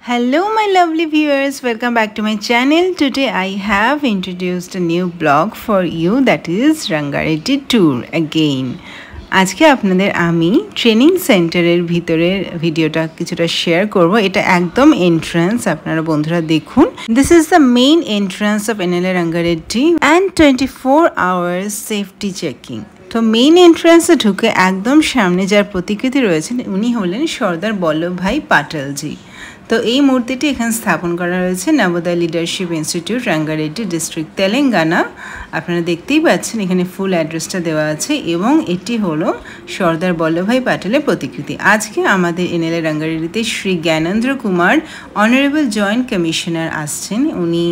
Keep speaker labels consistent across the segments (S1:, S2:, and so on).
S1: Hello my lovely viewers, welcome back to my channel. Today I have introduced a new blog for you, that is Rangareddy tour again. আজকে আপনাদের আমি training সেন্টারের ভিতরের ভিডিওটা কিছুটা share করব। এটা একদম এন্ট্রান্স, আপনারা বন্ধুরা দেখুন। This is the main entrance of NLA Rangareddy and 24 hours safety checking. তো মেইন এন্ট্রান্সে ঢুকে একদম সামনে যার প্রতিকৃতি রয়েছেন উনি হলেন সর্দার বল্লভভাই পাটেলজি। তো এই মূর্তিটি এখানে স্থাপন করা হয়েছে Navodaya leadership institute Rangareddy district Telangana. আপনারা দেখতেই পাচ্ছেন এখানে ফুল অ্যাড্রেসটা দেওয়া আছে এবং এটি হলো সর্দার বল্লভভাই পাটেলের প্রতিকৃতি। আজকে আমাদের এনএলএ রাঙ্গারেড্ডিতে Shri Gyanendra Kumar honourable joint commissioner আসছেন। উনি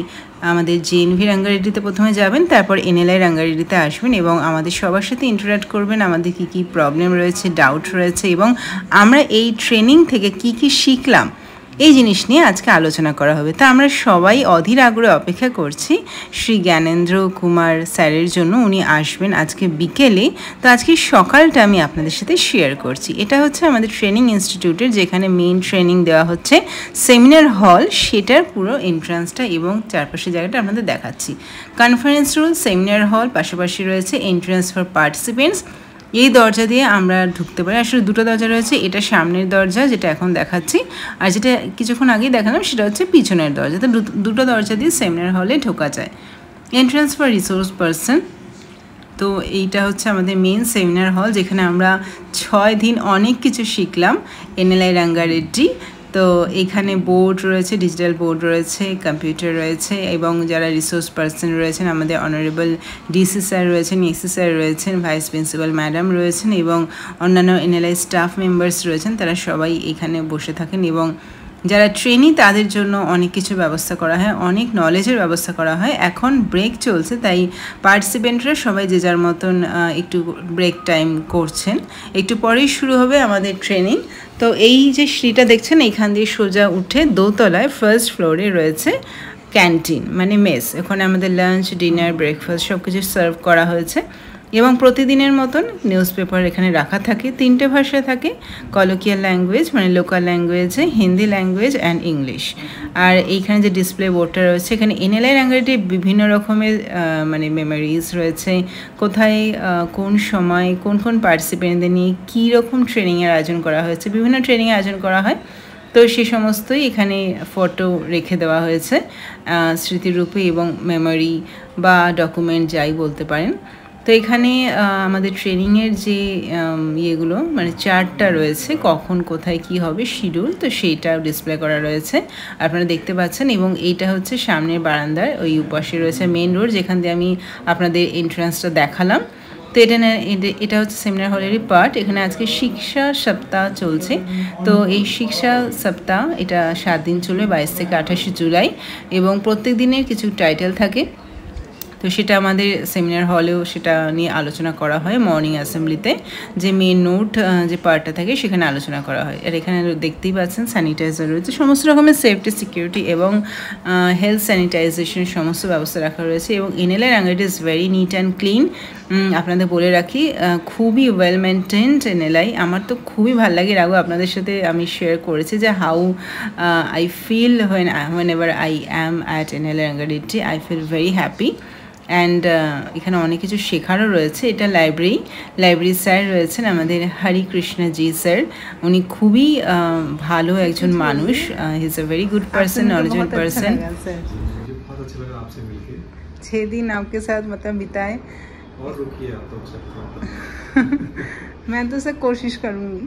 S1: আমাদের জেএনভি রাঙ্গারেড্ডিতে প্রথমে যাবেন, তারপর এনএলআই রাঙ্গারেড্ডিতে আসবেন এবং আমাদের সবার সাথে ইন্টারাক্ট করবেন। আমাদের কী কী প্রবলেম রয়েছে, ডাউট রয়েছে এবং আমরা এই ট্রেনিং থেকে কী কী শিখলাম এই জিনিস নিয়ে আজকে আলোচনা করা হবে। তা আমরা সবাই অধীর আগ্রহে অপেক্ষা করছি শ্রী জ্ঞানেন্দ্র কুমার স্যারের জন্য। উনি আসবেন আজকে বিকেলে। তো আজকে সকালটা আমি আপনাদের সাথে শেয়ার করছি। এটা হচ্ছে আমাদের ট্রেনিং ইনস্টিটিউটের যেখানে মেইন ট্রেনিং দেওয়া হচ্ছে, সেমিনার হল, সেটার পুরো এন্ট্রান্সটা এবং চারপাশে জায়গাটা আপনাদের দেখাচ্ছি। কনফারেন্স রুম, সেমিনার হল, পাশাপাশি রয়েছে এন্ট্রান্স ফর পার্টিসিপেন্টস। এই দরজা দিয়ে আমরা ঢুকতে পারি। আসলে দুটো দরজা রয়েছে, এটা সামনের দরজা যেটা এখন দেখাচ্ছি, আর যেটা কিছুক্ষণ আগেই দেখালাম সেটা হচ্ছে পিছনের দরজা। তো দুটো দরজা দিয়ে সেমিনার হলে ঢোকা যায়। এন্ট্রান্স ফর রিসোর্স পারসন, তো এইটা হচ্ছে আমাদের মেন সেমিনার হল যেখানে আমরা 6 দিন অনেক কিছু শিখলাম এনএলআই রাঙ্গারেড্ডি। তো এখানে বোর্ড রয়েছে, ডিজিটাল বোর্ড রয়েছে, কম্পিউটার রয়েছে এবং যারা রিসোর্স পারসন রয়েছেন আমাদের অনারেবল ডিসি স্যার রয়েছেন, এসি স্যার রয়েছেন, ভাইস প্রিন্সিপাল ম্যাডাম রয়েছেন এবং অন্যান্য এনএলআই স্টাফ মেম্বার্স রয়েছেন। তারা সবাই এখানে বসে থাকেন এবং যারা ট্রেনি তাদের জন্য অনেক কিছু ব্যবস্থা করা হয়, অনেক নলেজের ব্যবস্থা করা হয়। এখন ব্রেক চলছে, তাই পার্টিসিপেন্টরা সবাই যে যার মতন একটু ব্রেক টাইম করছেন। একটু পরেই শুরু হবে আমাদের ট্রেনিং। তো এই যে সিঁড়িটা দেখছেন এইখান দিয়ে সোজা উঠে দোতলায় ফার্স্ট ফ্লোরে রয়েছে ক্যান্টিন মানে মেস। ওখানে আমাদের লাঞ্চ, ডিনার, ব্রেকফাস্ট সব কিছু সার্ভ করা হয়েছে এবং প্রতিদিনের মতন নিউজ পেপার এখানে রাখা থাকে। 3টে ভাষায় থাকে, কলোকিয়াল ল্যাঙ্গুয়েজ মানে লোকাল ল্যাঙ্গুয়েজে, হিন্দি ল্যাঙ্গুয়েজ অ্যান্ড ইংলিশ। আর এইখানে যে ডিসপ্লে বোর্ডটা রয়েছে এখানে এনএলআই রাঙ্গারেড্ডির বিভিন্ন রকমের মানে মেমোরিজ রয়েছে, কোথায় কোন সময় কোন কোন পার্টিসিপেন্টদের নিয়ে কী রকম ট্রেনিংয়ের আয়োজন করা হয়েছে, বিভিন্ন ট্রেনিংয়ের আয়োজন করা হয়। তো সে সমস্তই এখানে ফটো রেখে দেওয়া হয়েছে স্মৃতিরূপে এবং মেমোরি বা ডকুমেন্ট যাই বলতে পারেন। তো এখানে আমাদের ট্রেনিংয়ের যে ইয়েগুলো মানে চার্টটা রয়েছে, কখন কোথায় কি হবে শিডিউল, তো সেইটাও ডিসপ্লে করা রয়েছে আপনারা দেখতে পাচ্ছেন। এবং এইটা হচ্ছে সামনের বারান্দার ওই উপাশে রয়েছে মেন রোড যেখান দিয়ে আমি আপনাদের এন্ট্রান্সটা দেখালাম। তো এটা হচ্ছে সেমিনার হলেরই পার্ট। এখানে আজকে শিক্ষা সপ্তাহ চলছে। তো এই শিক্ষা সপ্তাহ এটা 7 দিন চলবে, 22 থেকে 28 জুলাই এবং প্রত্যেক দিনের কিছু টাইটেল থাকে। তো সেটা আমাদের সেমিনার হলেও সেটা নিয়ে আলোচনা করা হয়। মর্নিং অ্যাসেম্বলিতে যে মেন নোট যে পার্টটা থাকে সেখানে আলোচনা করা হয়। আর এখানে দেখতেই পাচ্ছেন স্যানিটাইজার রয়েছে, সমস্ত রকমের সেফটি, সিকিউরিটি এবং হেলথ স্যানিটাইজেশনের সমস্ত ব্যবস্থা রাখা রয়েছে। এবং NLI Rangareddy is very neat and clean. আপনাদের বলে রাখি খুবই ওয়েল মেনটেন্ড এনএলআই। আমার তো খুবই ভালো লাগে। রাগো আপনাদের সাথে আমি শেয়ার করেছি যে how I feel whenever I am at NLI Rangareddy, I feel very happy. And এখানে অনেক কিছু শেখারও রয়েছে। এটা লাইব্রেরি স্যার রয়েছেন আমাদের হরিকৃষ্ণজি স্যার। উনি খুবই ভালো একজন মানুষ। He is a very good person, knowledgeable person. 6 दिन आपके साथ मतलब बिताए और रुकिए आप तो मैं तो सर कोशिश करूँगी।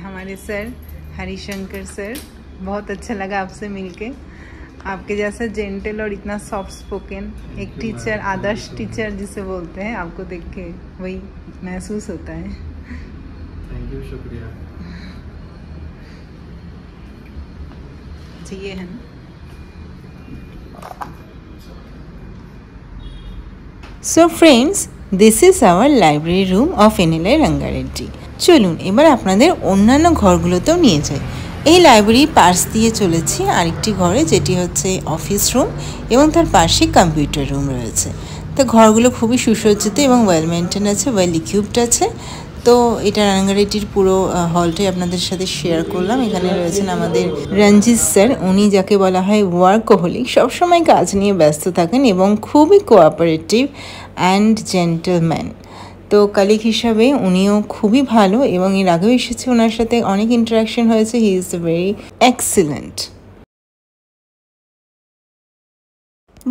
S1: हमारे सर हरिशंकर सर, बहुत अच्छा लगा आपसे मिलके। आपके जैसा जेंटल और इतना सॉफ्ट स्पोकन एक टीचर, आदर्श टीचर जिसे बोलते हैं, आपको देख के वही महसूस होता है। थैंक यू, शुक्रिया जी। ये है ना so friends, this is our library room of NLI Rangareddy. চলুন এবার আপনাদের অন্যান্য ঘরগুলোতেও নিয়ে যাই। এই লাইব্রেরির পাশ দিয়ে চলেছি আরেকটি ঘরে, যেটি হচ্ছে অফিস রুম এবং তার পাশে কম্পিউটার রুম রয়েছে। তো ঘরগুলো খুবই সুসজ্জিত এবং ওয়েল মেনটেন আছে, ওয়েল ইকুইপড আছে। তো এটা রাঙ্গারেটির পুরো হলটাই আপনাদের সাথে শেয়ার করলাম। এখানে রয়েছেন আমাদের রঞ্জিত স্যার, উনি যাকে বলা হয় ওয়ার্কহোলিক, সবসময় কাজ নিয়ে ব্যস্ত থাকেন এবং খুবই কোঅপারেটিভ অ্যান্ড জেন্টলম্যান। তো কালিগ হিসাবে উনিও খুবই ভালো এবং এর আগেও এসেছে, ওনার সাথে অনেক ইন্টারাকশন হয়েছে। He is very excellent.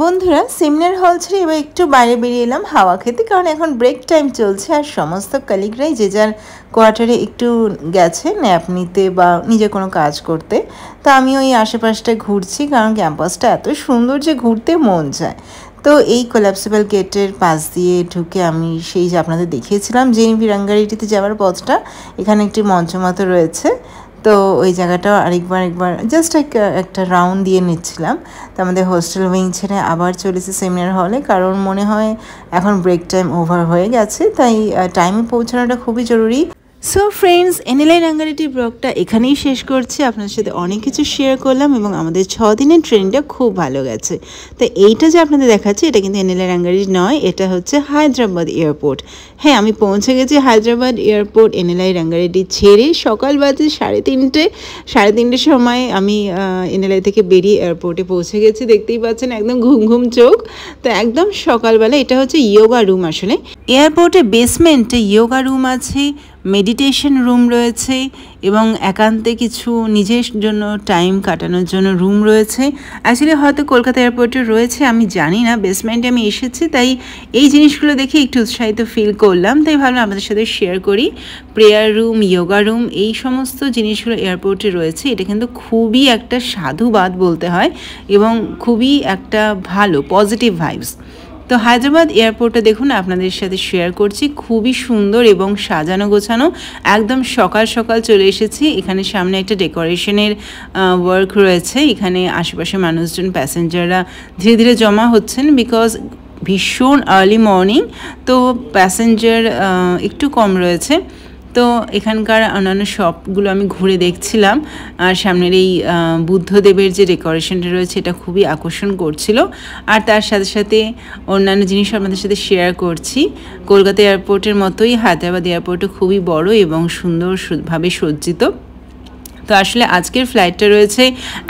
S1: বন্ধুরা, সেমিনার হল ছেড়ে এবার একটু বাইরে বেরিয়ে এলাম হাওয়া খেতে, কারণ এখন ব্রেক টাইম চলছে আর সমস্ত কালিগরাই যে যার কোয়ার্টারে একটু গেছে ন্যাপ নিতে বা নিজে কোনো কাজ করতে। তো আমি ওই আশেপাশটায় ঘুরছি, কারণ ক্যাম্পাসটা এত সুন্দর যে ঘুরতে মন যায়। তো এই কোলাপসিবল গেটের পাশ দিয়ে ঢুকে আমি সেই যে আপনাদের দেখিয়েছিলাম জেএনভি রাঙ্গারেটিতে যাওয়ার পথটা, এখানে একটি মঞ্চ মতো রয়েছে। তো ওই জায়গাটাও একবার জাস্ট একটা রাউন্ড দিয়ে নিচ্ছিলাম। তো আমাদের হোস্টেল উইং ছেড়ে আবার চলেছে সেমিনার হলে, কারণ মনে হয় এখন ব্রেক টাইম ওভার হয়ে গেছে, তাই টাইমে পৌঁছানোটা খুবই জরুরি। সো ফ্রেন্ডস, এনএলআই রাঙ্গারেটি ব্লগটা এখানেই শেষ করছি। আপনার সাথে অনেক কিছু শেয়ার করলাম এবং আমাদের 6 দিনের ট্রেনটা খুব ভালো গেছে। তো এইটা যে আপনাদের দেখাচ্ছি, এটা কিন্তু এনএলআই রাঙ্গারেটি নয়, এটা হচ্ছে হায়দ্রাবাদ এয়ারপোর্ট। হ্যাঁ, আমি পৌঁছে গেছি হায়দ্রাবাদ এয়ারপোর্ট এনএলআই রাঙ্গারেটি ছেড়ে। সকাল বাজে 3:30 সময় আমি এনএলআই থেকে বেরিয়ে এয়ারপোর্টে পৌঁছে গেছি। দেখতেই পাচ্ছেন একদম ঘুম ঘুম চোখ। তো একদম সকালবেলা। এটা হচ্ছে ইয়োগা রুম। আসলে এয়ারপোর্টে বেসমেন্টে ইয়োগা রুম আছে, মেডিটেশন রুম রয়েছে এবং একান্তে কিছু নিজের জন্য টাইম কাটানোর জন্য রুম রয়েছে। অ্যাকচুয়ালি হয়তো কলকাতা এয়ারপোর্টে রয়েছে, আমি জানি না। বেসমেন্টে আমি এসেছি, তাই এই জিনিসগুলো দেখে একটু উৎসাহিত ফিল করলাম, তাই ভাবলাম আপনাদের সাথে শেয়ার করি। প্রেয়ার রুম, ইয়োগা রুম, এই সমস্ত জিনিসগুলো এয়ারপোর্টে রয়েছে। এটা কিন্তু খুবই একটা সাধুবাদ বলতে হয় এবং খুবই একটা ভালো পজিটিভ ভাইবস। তো হায়দ্রাবাদ এয়ারপোর্টে দেখুন আপনাদের সাথে শেয়ার করছি, খুবই সুন্দর এবং সাজানো গোছানো। একদম সকাল সকাল চলে এসেছি। এখানে সামনে একটা ডেকোরেশনের ওয়ার্ক রয়েছে। এখানে আশেপাশে মানুষজন, প্যাসেঞ্জাররা ধীরে ধীরে জমা হচ্ছেন, বিকজ ভীষণ আর্লি মর্নিং, তো প্যাসেঞ্জার একটু কম রয়েছে। তো এখানকার অন্যান্য শপগুলো আমি ঘুরে দেখছিলাম, আর সামনের এই বুদ্ধদেবের যে ডেকোরেশনটা রয়েছে এটা খুবই আকর্ষণ করছিল। আর তার সাথে সাথে অন্যান্য জিনিস আপনাদের সাথে শেয়ার করছি। কলকাতা এয়ারপোর্টের মতোই হায়দ্রাবাদ এয়ারপোর্টও খুবই বড় এবং সুন্দরভাবে সজ্জিত। তো আসলে আজকের ফ্লাইটটা রয়েছে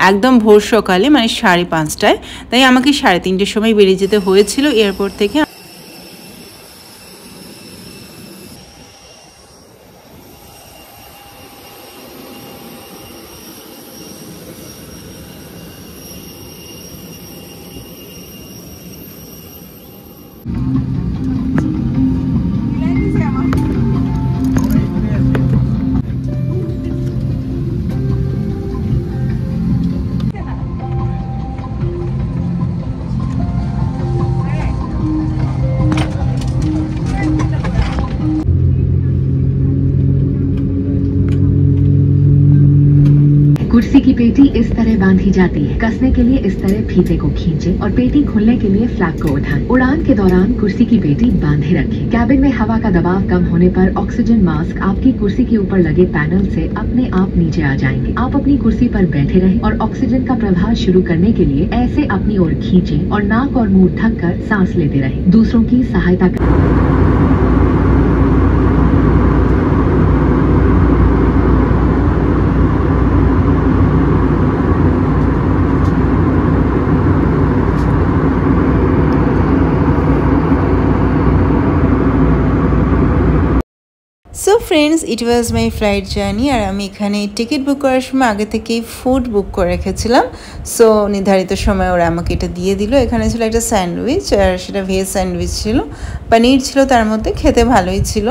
S1: একদম ভোর সকালে, মানে 5:30টায়, তাই আমাকে 3:30টার সময় বেরিয়ে যেতে হয়েছিল এয়ারপোর্ট থেকে।
S2: कुर्सी की पेटी इस तरह बांधी जाती है। कसने के लिए इस तरह फीते को खींचे और पेटी खुलने के लिए फ्लैप को उठाएं। उड़ान के दौरान कुर्सी की पेटी बांधे रखें। कैबिन में हवा का दबाव कम होने पर ऑक्सीजन मास्क आपकी कुर्सी के ऊपर लगे पैनल से अपने आप नीचे आ जाएंगे। आप अपनी कुर्सी पर बैठे रहें और ऑक्सीजन का प्रवाह शुरू करने के लिए ऐसे अपनी ओर खींचें और नाक और मुंह ढककर सांस लेते रहें। दूसरों की सहायता करें।
S1: So friends, it was my flight journey. আর আমি এখানে টিকিট বুক করার সময় আগে থেকেই ফুড বুক করে রেখেছিলাম। সো নির্ধারিত সময় ওরা আমাকে এটা দিয়ে দিল। এখানে ছিল একটা স্যান্ডউইচ, আর সেটা ভেজ স্যান্ডউইচ ছিল, পনির ছিল তার মধ্যে, খেতে ভালোই ছিল।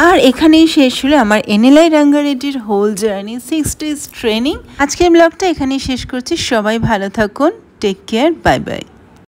S1: আর এখানেই শেষ হলো আমার NLI রাঙ্গারেটির whole journey, 6 days training. আজকের ব্লগটা এখানেই শেষ করছি। সবাই ভালো থাকুন, টেক কেয়ার, বাই বাই।